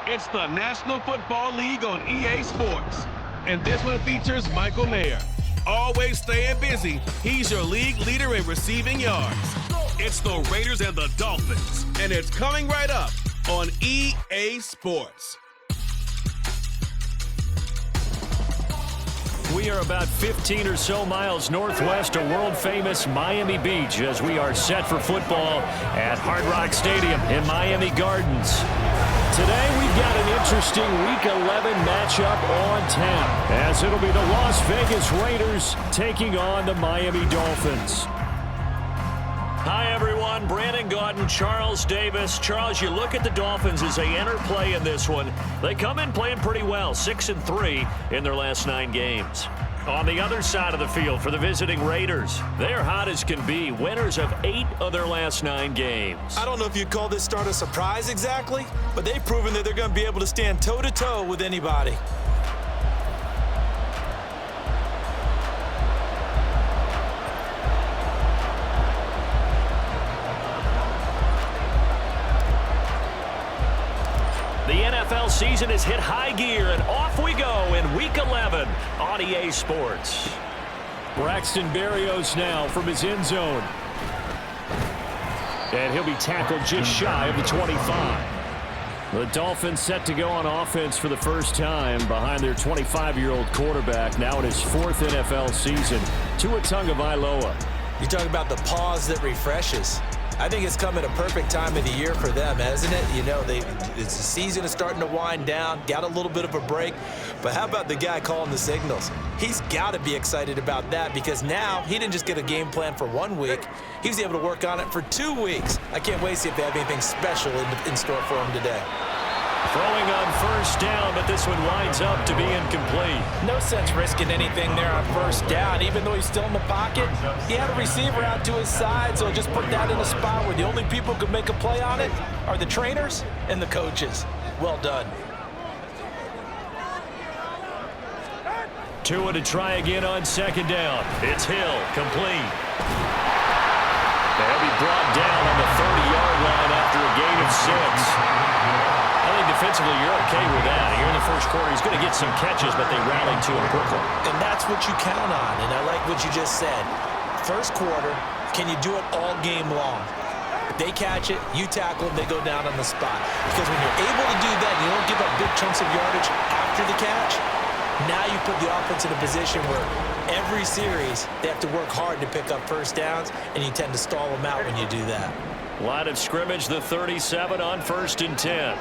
It's the National Football League on EA Sports. And this one features Michael Mayer. Always staying busy, he's your league leader in receiving yards. It's the Raiders and the Dolphins, and it's coming right up on EA Sports. We are about 15 or so miles northwest of world-famous Miami Beach as we are set for football at Hard Rock Stadium in Miami Gardens. Today we've got an interesting Week 11 matchup on tap as it'll be the Las Vegas Raiders taking on the Miami Dolphins. Hi, everyone. Brandon Gaudin, Charles Davis. Charles, you look at the Dolphins as they enter play in this one. They come in playing pretty well, 6-3 in their last 9 games. On the other side of the field for the visiting Raiders, they're hot as can be, winners of 8 of their last 9 games. I don't know if you'd call this start a surprise exactly, but they've proven that they're going to be able to stand toe-to-toe with anybody. The NFL season has hit high gear, and off we go in Week 11 on EA Sports. Braxton Berrios now from his end zone. And he'll be tackled just shy of the 25. The Dolphins set to go on offense for the first time behind their 25-year-old quarterback, now in his 4th NFL season, Tua Tagovailoa. You talk about the pause that refreshes. I think it's come at a perfect time of the year for them, hasn't it? You know, the season is starting to wind down, got a little bit of a break. But how about the guy calling the signals? He's got to be excited about that because now he didn't just get a game plan for 1 week. He was able to work on it for 2 weeks. I can't wait to see if they have anything special in store for him today. Throwing on first down, but this one winds up to be incomplete. No sense risking anything there on first down. Even though he's still in the pocket, he had a receiver out to his side, so just put that in a spot where the only people who could make a play on it are the trainers and the coaches. Well done. Tua to try again on second down. It's Hill, complete. They'll be brought down on the 30-yard line after a gain of 6. I think defensively you're okay with that. Here in the first quarter, he's going to get some catches, but they rallied to him quickly. And that's what you count on, and I like what you just said. First quarter, can you do it all game long? If they catch it, you tackle them, they go down on the spot. Because when you're able to do that, you don't give up big chunks of yardage after the catch, now you put the offense in a position where every series they have to work hard to pick up first downs, and you tend to stall them out when you do that. Line of scrimmage, the 37 on 1st and 10.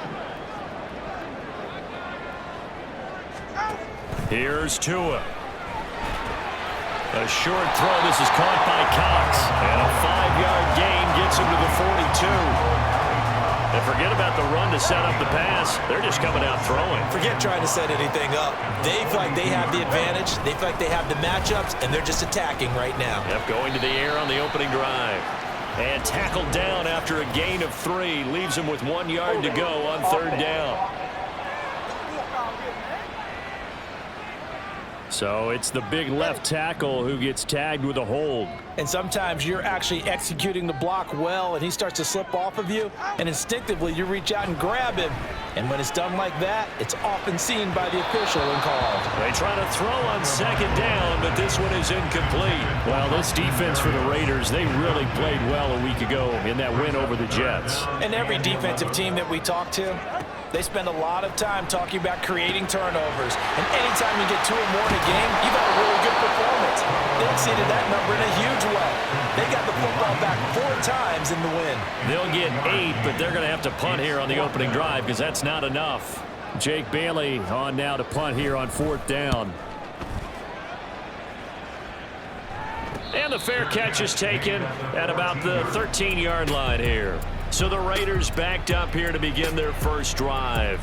Here's Tua. A short throw. This is caught by Cox. And a 5-yard gain gets him to the 42. And forget about the run to set up the pass. They're just coming out throwing. Forget trying to set anything up. They feel like they have the advantage. They feel like they have the matchups, and they're just attacking right now. Yep, going to the air on the opening drive. And tackled down after a gain of 3. Leaves him with 1 yard to go on 3rd down. So it's the big left tackle who gets tagged with a hold. And sometimes you're actually executing the block well, and he starts to slip off of you, and instinctively you reach out and grab him. And when it's done like that, it's often seen by the official and called. They try to throw on second down, but this one is incomplete. Well, this defense for the Raiders, they really played well a week ago in that win over the Jets. And every defensive team that we talk to, they spend a lot of time talking about creating turnovers. And anytime you get 2 or more in a game, you've had a really good performance. They exceeded that number in a huge way. They got the football back 4 times in the win. They'll get 8, but they're going to have to punt here on the opening drive because that's not enough. Jake Bailey on now to punt here on 4th down. And the fair catch is taken at about the 13-yard line here. So the Raiders backed up here to begin their first drive.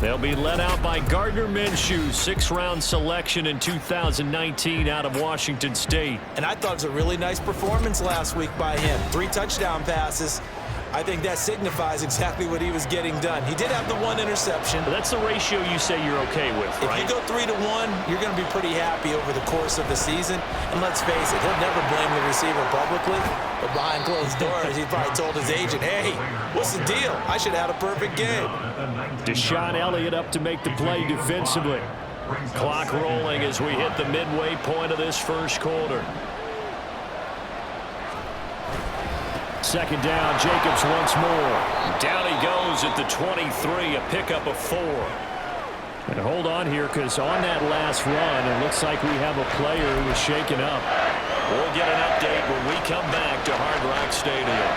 They'll be led out by Gardner Minshew, 6th-round selection in 2019 out of Washington State. And I thought it was a really nice performance last week by him. 3 touchdown passes. I think that signifies exactly what he was getting done. He did have the one interception. But that's the ratio you say you're okay with, right? If you go 3-1, you're going to be pretty happy over the course of the season. And let's face it, he'll never blame the receiver publicly. But behind closed doors, he probably told his agent, hey, what's the deal? I should have had a perfect game. Deshaun Elliott up to make the play defensively. Clock rolling as we hit the midway point of this first quarter. Second down, Jacobs once more. Down he goes at the 23, a pickup of 4. And hold on here, because on that last run, it looks like we have a player who is shaken up. We'll get an update when we come back to Hard Rock Stadium.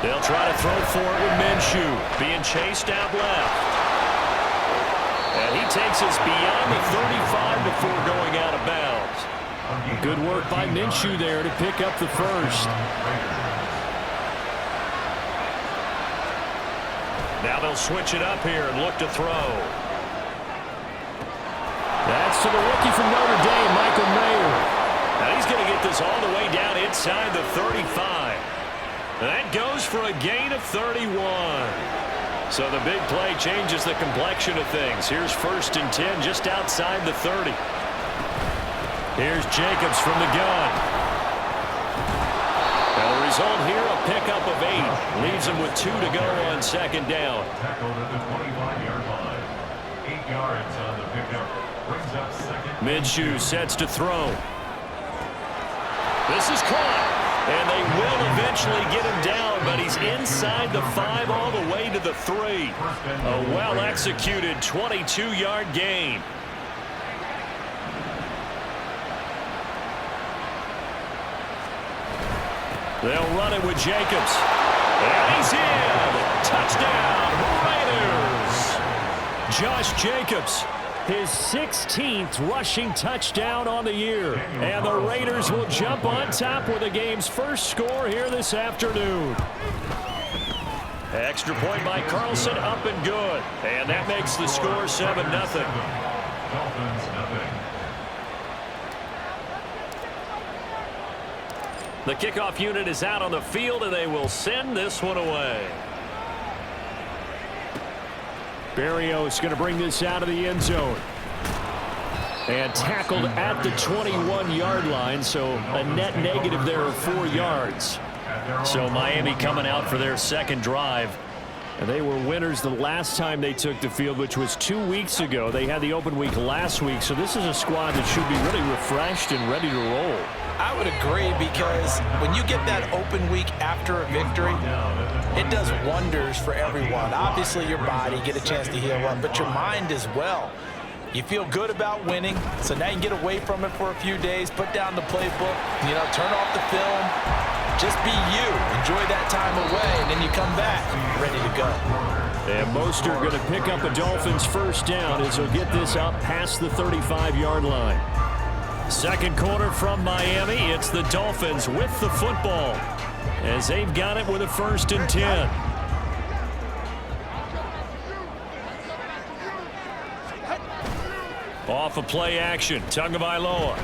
They'll try to throw for it with Minshew, being chased out left. And he takes us beyond the 35 before going out of bounds. Good work by Minshew there to pick up the first. Now they'll switch it up here and look to throw. That's to the rookie from Notre Dame, Michael Mayer. Now he's going to get this all the way down inside the 35. That goes for a gain of 31. So the big play changes the complexion of things. Here's 1st and 10 just outside the 30. Here's Jacobs from the gun. Now the result here, a pickup of 8. Leaves him with 2 to go on second down. Tackled at the 25-yard line. 8 yards on the pickup. Brings up second. Minshew sets to throw. This is caught. And they will eventually get him down, but he's inside the 5 all the way to the 3. A well-executed 22-yard gain. They'll run it with Jacobs. And he's in. Touchdown, Raiders. Josh Jacobs, his 16th rushing touchdown on the year. And the Raiders will jump on top with the game's first score here this afternoon. Extra point by Carlson, up and good. And that makes the score 7-0. Dolphins, nothing. The kickoff unit is out on the field, and they will send this one away. Berrios going to bring this out of the end zone. And tackled at the 21-yard line, so a net negative there of 4 yards. So Miami coming out for their second drive. And they were winners the last time they took the field, which was 2 weeks ago. They had the open week last week, so this is a squad that should be really refreshed and ready to roll. I would agree, because when you get that open week after a victory, it does wonders for everyone. Obviously, your body, get a chance to heal up, but your mind as well. You feel good about winning, so now you can get away from it for a few days, put down the playbook, turn off the film, just be you. Enjoy that time away, and then you come back ready to go. And Mostert going to pick up a Dolphins first down as he'll get this up past the 35-yard line. Second quarter from Miami. It's the Dolphins with the football as they've got it with a 1st and 10. Off of play action, Tagovailoa.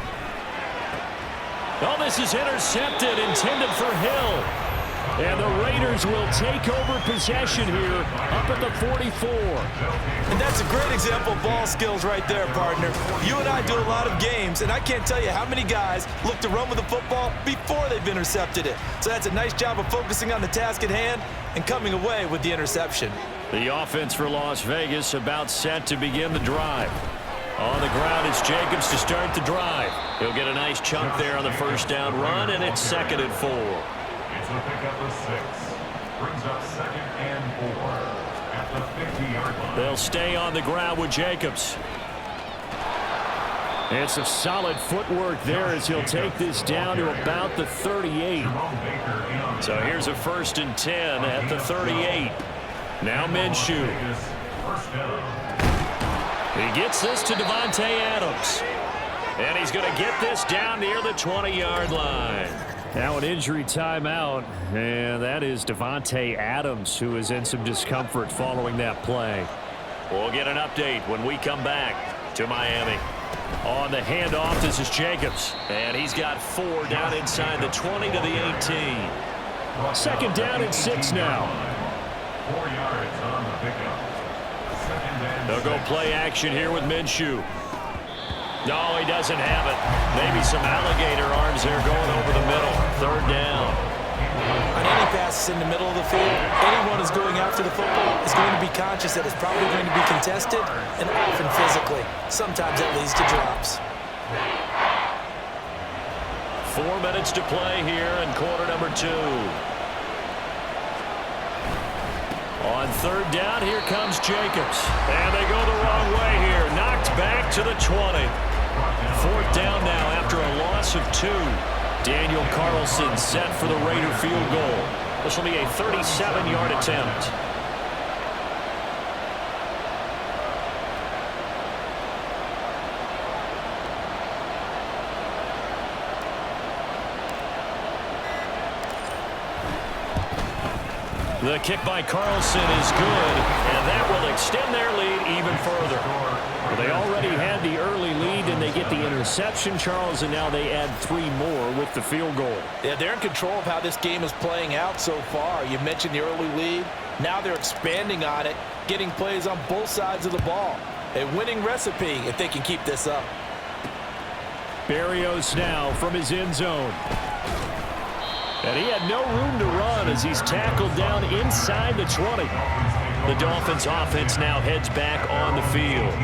Oh, this is intercepted, intended for Hill. And the Raiders will take over possession here up at the 44. And that's a great example of ball skills right there, partner. You and I do a lot of games, and I can't tell you how many guys look to run with the football before they've intercepted it. So that's a nice job of focusing on the task at hand and coming away with the interception. The offense for Las Vegas about set to begin the drive. On the ground is Jacobs to start the drive. He'll get a nice chunk there on the first down run, and it's 2nd and 4. It's a pickup of 6. Brings up 2nd and 4 at the 50-yard line. They'll stay on the ground with Jacobs. And some solid footwork there as he'll take this down to about the 38. So here's a 1st and 10 at the 38. Now Minshew. He gets this to Davante Adams. And he's going to get this down near the 20-yard line. Now an injury timeout, and that is Davante Adams, who is in some discomfort following that play. We'll get an update when we come back to Miami. On the handoff, this is Jacobs. And he's got 4 down inside the 20 to the 18. Second down and 6 now. 4 yards on the pickup. Second and They'll go 6. play action here with Minshew. No, he doesn't have it. Maybe some alligator arms there going over the middle. Third down. On any passes in the middle of the field, anyone who's going after the football is going to be conscious that it's probably going to be contested and often physically. Sometimes that leads to drops. 4 minutes to play here in quarter number 2. On third down, here comes Jacobs. And they go the wrong way here. Knocked back to the 20. Fourth down now after a loss of 2. Daniel Carlson set for the Raider field goal. This will be a 37-yard attempt. The kick by Carlson is good, and that will extend their lead even further. Well, they already had the early lead, and they get the interception, Charles, and now they add 3 more with the field goal. Yeah, they're in control of how this game is playing out so far. You mentioned the early lead. Now they're expanding on it, getting plays on both sides of the ball. A winning recipe if they can keep this up. Berrios now from his end zone. And he had no room to run as he's tackled down inside the 20. The Dolphins offense now heads back on the field.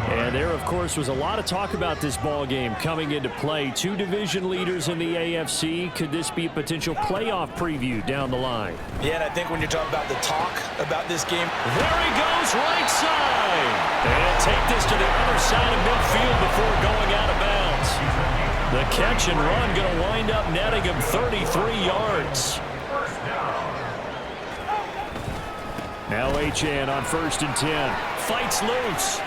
And there, of course, was a lot of talk about this ball game coming into play. 2 division leaders in the AFC. Could this be a potential playoff preview down the line? Yeah, and I think when you're talking about the talk about this game. There he goes, right side. And take this to the other side of midfield before going out of bounds. The catch and run going to wind up netting him 33 yards. Now Achane on 1st and 10. Fights loose.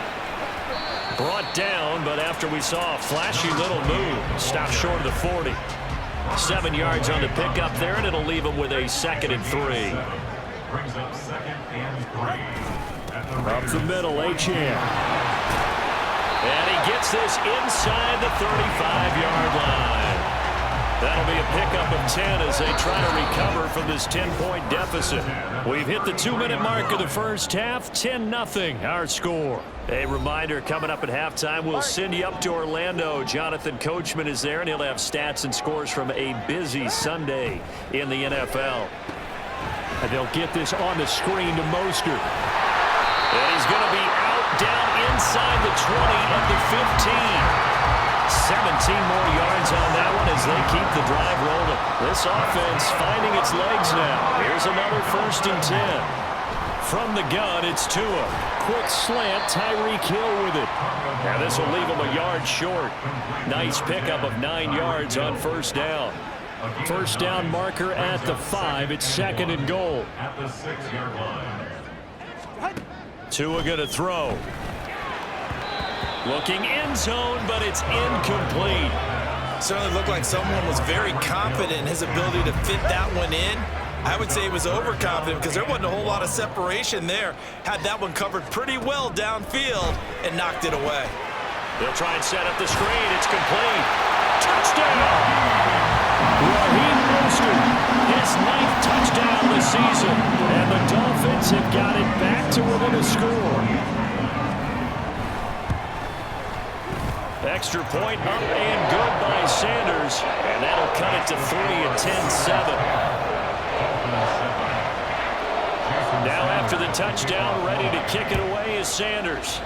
Brought down, but after we saw a flashy little move, stopped short of the 40. 7 yards on the pickup there, and it'll leave him with a 2nd and 3. Brings up 2nd and 3. Up the middle, Achane. And he gets this inside the 35-yard line. That'll be a pickup of 10 as they try to recover from this 10-point deficit. We've hit the 2-minute mark of the first half. 10-0 our score. A reminder, coming up at halftime, we'll send you up to Orlando. Jonathan Coachman is there, and he'll have stats and scores from a busy Sunday in the NFL. And they'll get this on the screen to Mostert. And he's going to be out down inside the 20 at the 15. 17 more yards on that one as they keep the drive rolling. This offense finding its legs now. Here's another 1st and 10. From the gun, it's Tua. Quick slant, Tyreek Hill with it. Now this will leave him a yard short. Nice pickup of 9 yards on 1st down. First down marker at the 5. It's 2nd and goal. At the 6-yard line. Tua going to throw. Looking end zone, but it's incomplete. Certainly looked like someone was very confident in his ability to fit that one in. I would say he was overconfident because there wasn't a whole lot of separation there. Had that one covered pretty well downfield and knocked it away. They'll try and set up the screen. It's complete. Touchdown! Raheem Mostert, his 9th touchdown this season. And the Dolphins have got it back to within a score. Extra point up and good by Sanders. And that'll cut it to 3 and 10-7. Now after the touchdown, ready to kick it away is Sanders.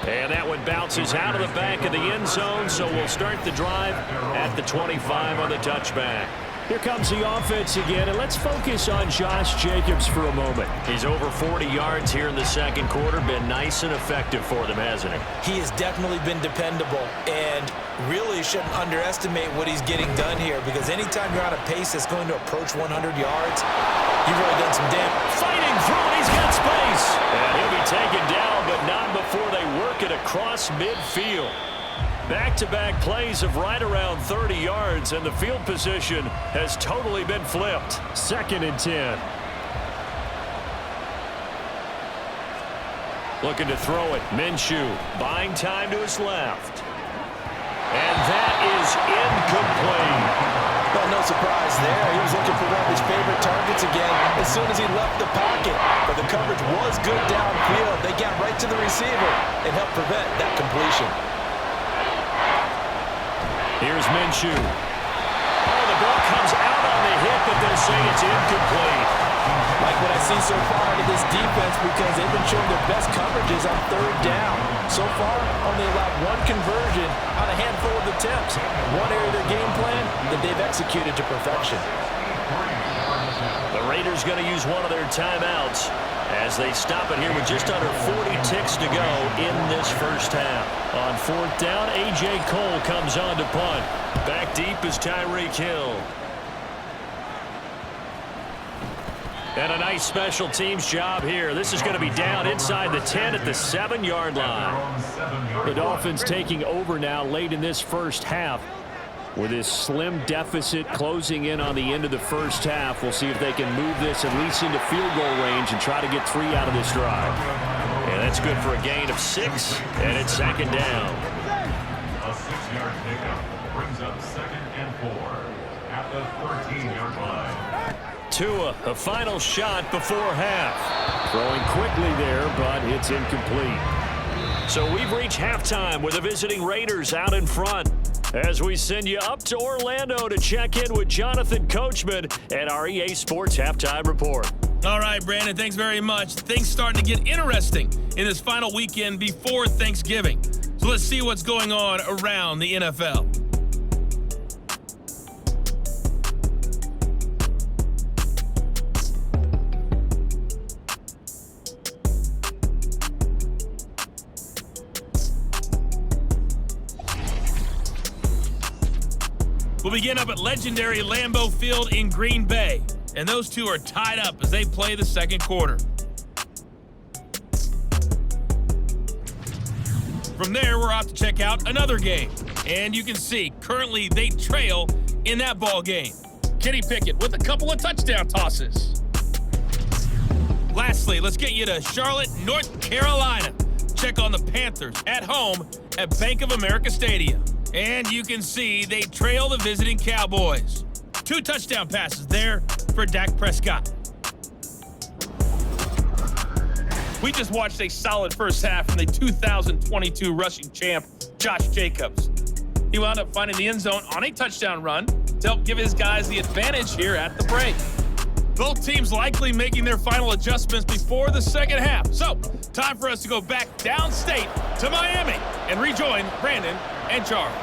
And that one bounces out of the back of the end zone, so we'll start the drive at the 25 on the touchback. Here comes the offense again, and let's focus on Josh Jacobs for a moment. He's over 40 yards here in the second quarter. Been nice and effective for them, hasn't he? He has definitely been dependable, and really shouldn't underestimate what he's getting done here, because anytime you're on a pace that's going to approach 100 yards, you've really done some damage. Fighting through it, he's got space. And he'll be taken down, but not before they work it across midfield. Back-to-back plays of right around 30 yards, and the field position has totally been flipped. 2nd and 10. Looking to throw it. Minshew buying time to his left. And that is incomplete. Well, no surprise there. He was looking for one of his favorite targets again as soon as he left the pocket. But the coverage was good downfield. They got right to the receiver and helped prevent that completion. Here's Minshew. Oh, the ball comes out on the hit, but they'll say it's incomplete. Like what I see so far out of this defense, because they've been showing their best coverages on third down. So far, only allowed one conversion on a handful of attempts. One area of their game plan that they've executed to perfection. The Raiders going to use one of their timeouts as they stop it here with just under 40 ticks to go in this first half. On fourth down, A.J. Cole comes on to punt. Back deep is Tyreek Hill. And a nice special teams job here. This is going to be down inside the 10 at the 7-yard line. The Dolphins taking over now late in this first half. With this slim deficit closing in on the end of the first half, we'll see if they can move this at least into field goal range and try to get 3 out of this drive. And that's good for a gain of 6, and it's second down. A 6-yard pickup brings up 2nd and 4 at the 13-yard line. Tua, a final shot before half. Throwing quickly there, but it's incomplete. So we've reached halftime with the visiting Raiders out in front. As we send you up to Orlando to check in with Jonathan Coachman at our EA Sports Halftime Report. All right, Brandon, thanks very much. Things starting to get interesting in this final weekend before Thanksgiving. So let's see what's going on around the NFL. We'll begin up at legendary Lambeau Field in Green Bay. And those two are tied up as they play the second quarter. From there, we're off to check out another game. And you can see, currently they trail in that ball game. Kenny Pickett with a couple of touchdown tosses. Lastly, let's get you to Charlotte, North Carolina. Check on the Panthers at home at Bank of America Stadium. And you can see they trail the visiting Cowboys. 2 touchdown passes there for Dak Prescott. We just watched a solid first half from the 2022 rushing champ, Josh Jacobs. He wound up finding the end zone on a touchdown run to help give his guys the advantage here at the break. Both teams likely making their final adjustments before the second half. So, time for us to go back downstate to Miami and rejoin Brandon and Charles.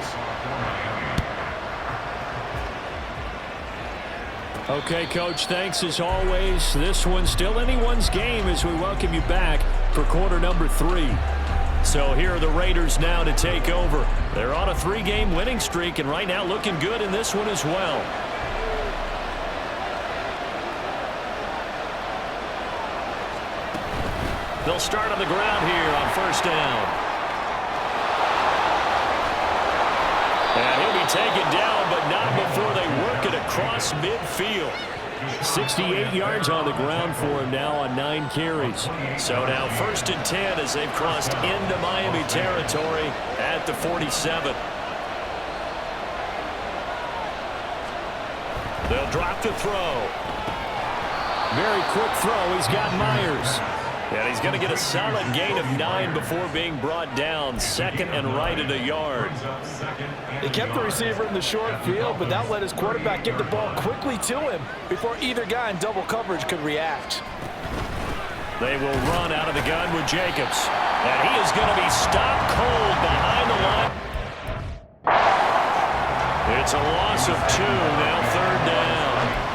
Okay, Coach, thanks as always. This one's still anyone's game as we welcome you back for quarter number 3. So here are the Raiders now to take over. They're on a 3-game winning streak and right now looking good in this one as well. They'll start on the ground here on first down. And he'll be taken down, but not before they work it across midfield. 68 yards on the ground for him now on 9 carries. So now 1st and 10 as they've crossed into Miami territory at the 47. They'll drop the throw. Very quick throw. He's got Myers. And he's going to get a solid gain of 9 before being brought down. 2nd and right at a yard. They kept the receiver in the short field, but that let his quarterback get the ball quickly to him before either guy in double coverage could react. They will run out of the gun with Jacobs. And he is going to be stopped cold behind the line. It's a loss of 2, now 3rd down.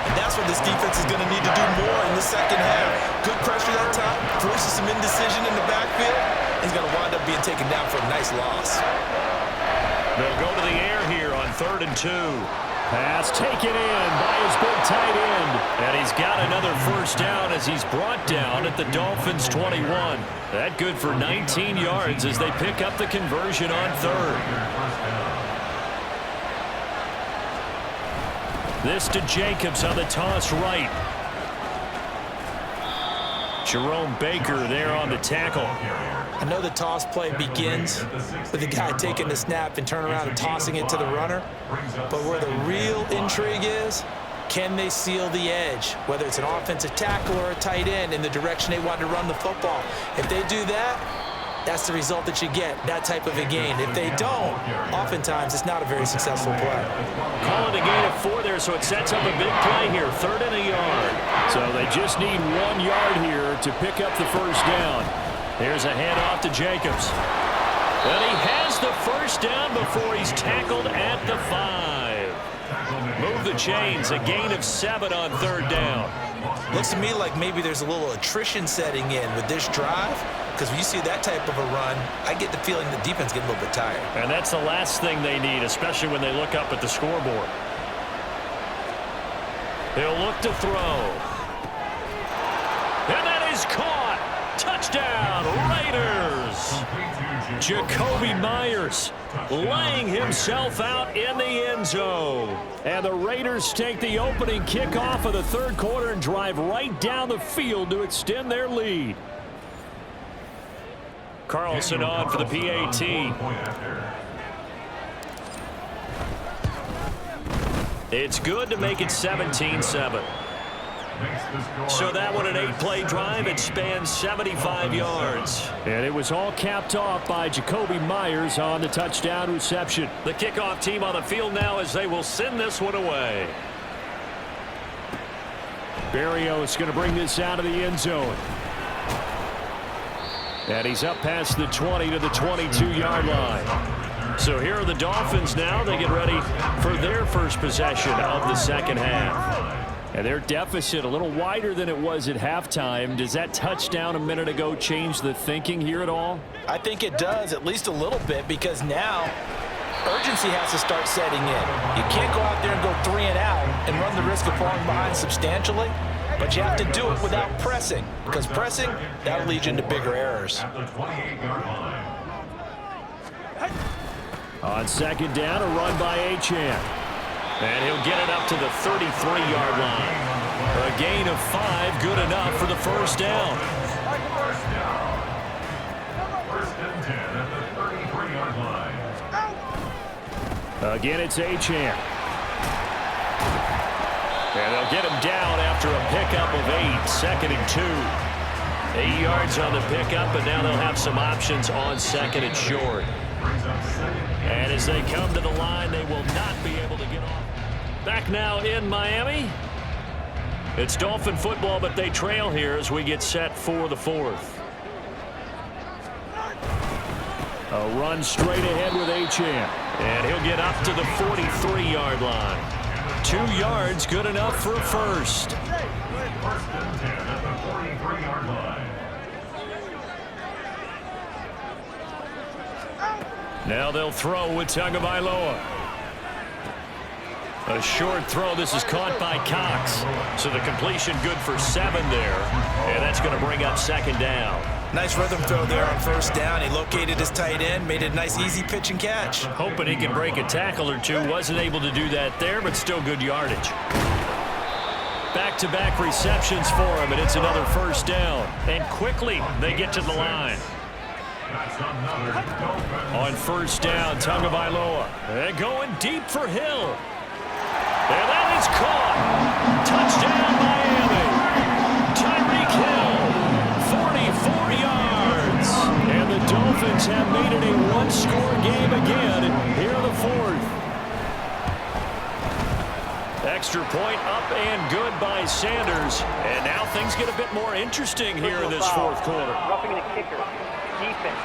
And that's what this defense is going to need to do more in the second half. Good pressure at top, forces some indecision in the backfield. He's going to wind up being taken down for a nice loss. They'll go to the air here on 3rd and 2. Pass taken in by his big tight end. And he's got another first down as he's brought down at the Dolphins' 21. That good for 19 yards as they pick up the conversion on 3rd. This to Jacobs on the toss right. Jerome Baker there on the tackle. I know the toss play begins with the guy taking the snap and turn around and tossing it to the runner. But where the real intrigue is, can they seal the edge, whether it's an offensive tackle or a tight end in the direction they want to run the football? If they do that, that's the result that you get, that type of a gain. If they don't, oftentimes it's not a very successful play. Calling a gain of 4 there, so it sets up a big play here, 3rd and a yard. So they just need 1 yard here to pick up the first down. Here's a handoff to Jacobs. And he has the first down before he's tackled at the 5. Move the chains, a gain of 7 on 3rd down. Looks to me like maybe there's a little attrition setting in with this drive, because when you see that type of a run, I get the feeling the defense getting a little bit tired. And that's the last thing they need, especially when they look up at the scoreboard. He'll look to throw. And that is caught. Touchdown, Raiders. Jacoby Myers laying himself out in the end zone. And the Raiders take the opening kickoff of the 3rd quarter and drive right down the field to extend their lead. Carlson on for the PAT. It's good to make it 17-7. So that one, an 8-play drive. It spans 75 yards. And it was all capped off by Jacoby Myers on the touchdown reception. The kickoff team on the field now as they will send this one away. Berrios going to bring this out of the end zone. And he's up past the 20 to the 22-yard line. So here are the Dolphins now. They get ready for their first possession of the second half. And their deficit a little wider than it was at halftime. Does that touchdown a minute ago change the thinking here at all? I think it does, at least a little bit, because now urgency has to start setting in. You can't go out there and go 3 and out and run the risk of falling behind substantially, but you have to do it without pressing, because pressing, that'll lead you into bigger errors. On second down, a run by Achane. And he'll get it up to the 33-yard line. A gain of 5, good enough for the first down. Again, it's Achane. And they'll get him down after a pickup of 8, 2nd and 2. 8 yards on the pickup, but now they'll have some options on 2nd and short. And as they come to the line, they will not be able to get off. Back now in Miami. It's Dolphin football, but they trail here as we get set for the 4th. A run straight ahead with Achane. And he'll get up to the 43-yard line. 2 yards, good enough for a first. Now they'll throw with Tagovailoa. A short throw. This is caught by Cox. So the completion good for 7 there. And that's going to bring up 2nd down. Nice rhythm throw there on 1st down. He located his tight end, made it a nice easy pitch and catch. Hoping he can break a tackle or two. Wasn't able to do that there, but still good yardage. Back-to-back receptions for him, and it's another 1st down. And quickly they get to the line. On 1st down, Tagovailoa. And going deep for Hill. And that is caught. Touchdown, Miami. Tyreek Hill, 44 yards. And the Dolphins have made it a 1-score game again here in the 4th. Extra point up and good by Sanders. And now things get a bit more interesting here in this 4th quarter. Roughing the kicker. Defense.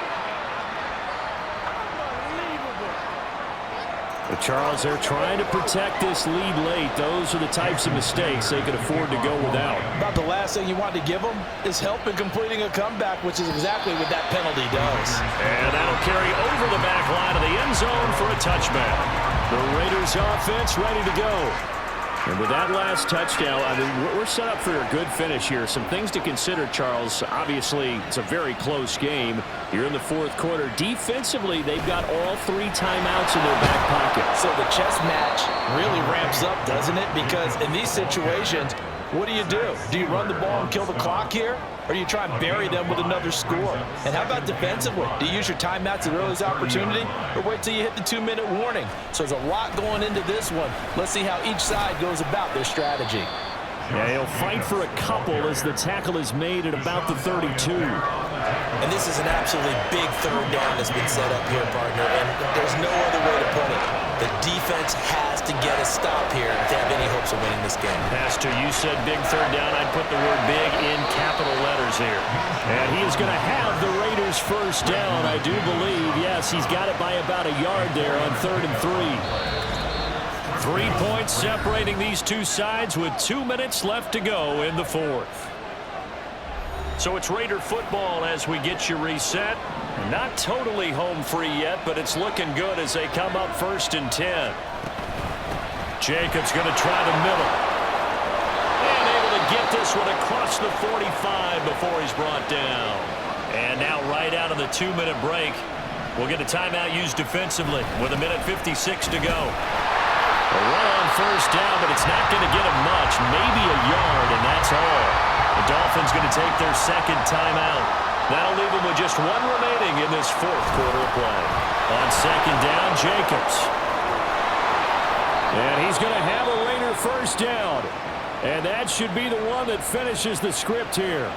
But Charles, they're trying to protect this lead late. Those are the types of mistakes they could afford to go without. About the last thing you want to give them is help in completing a comeback, which is exactly what that penalty does. And that'll carry over the back line of the end zone for a touchback. The Raiders offense ready to go. And with that last touchdown, I mean, we're set up for a good finish here. Some things to consider, Charles. Obviously, it's a very close game. You're in the 4th quarter. Defensively, they've got all 3 timeouts in their back pocket. So the chess match really ramps up, doesn't it? Because in these situations, What do? Do you run the ball and kill the clock here? Or do you try and bury them with another score? And how about defensively? Do you use your timeouts at earliest opportunity? Or wait till you hit the 2-minute warning? So there's a lot going into this one. Let's see how each side goes about their strategy. Yeah, he'll fight for a couple as the tackle is made at about the 32. And this is an absolutely big third down that's been set up here, partner. And there's no other way to put it. The defense has to get a stop here if they have any hopes of winning this game. Pastor, you said big third down. I'd put the word big in capital letters here. And he is going to have the Raiders first down, I do believe. Yes, he's got it by about a yard there on 3rd and 3. 3 points separating these two sides with 2 minutes left to go in the fourth. So it's Raider football as we get you reset. Not totally home free yet, but it's looking good as they come up 1st and 10. Jacobs going to try the middle. And able to get this one across the 45 before he's brought down. And now right out of the 2-minute break, we'll get a timeout used defensively with 1:56 to go. A run on 1st down, but it's not going to get him much. Maybe a yard, and that's all. The Dolphins going to take their 2nd timeout. That'll leave them with just 1 remaining in this 4th quarter of play. On 2nd down, Jacobs. And he's going to have a Raider first down. And that should be the one that finishes the script here.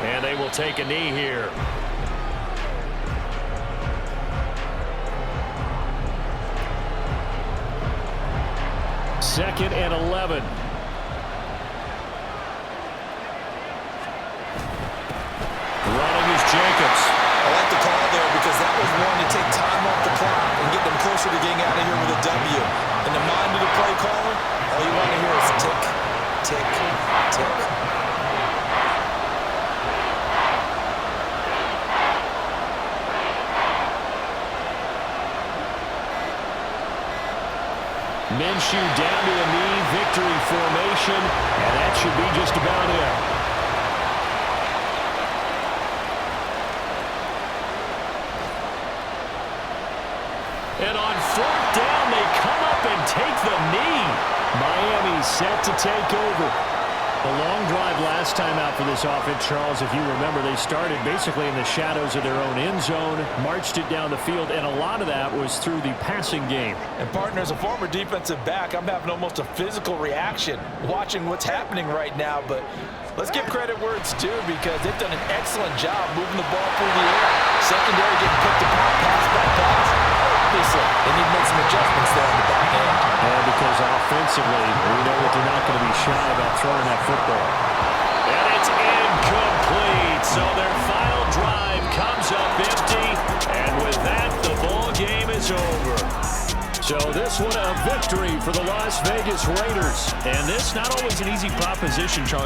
And they will take a knee here. 2nd and 11. Running is Jacobs. I like the call there because that was one to take time off the clock and get them closer to getting out of here with a W. In the mind of the play caller, all you want to hear is tick, tick, tick. Minshew down to a knee, victory formation, and that should be just about it. And on 4th down, they come up and take the knee. Miami set to take over. A long drive last time out for this offense, Charles. If you remember, they started basically in the shadows of their own end zone, marched it down the field, and a lot of that was through the passing game. And, partner, as a former defensive back, I'm having almost a physical reaction watching what's happening right now. But let's give credit where it's due because they've done an excellent job moving the ball through the air. Secondary getting picked apart pass by pass. Obviously, they need to make some adjustments there on the back end. And because offensively, we know that they're not going to be shy about throwing that football. And it's incomplete. So their final drive comes up empty. And with that, the ball game is over. So this one a victory for the Las Vegas Raiders. And this not always an easy proposition, Charles.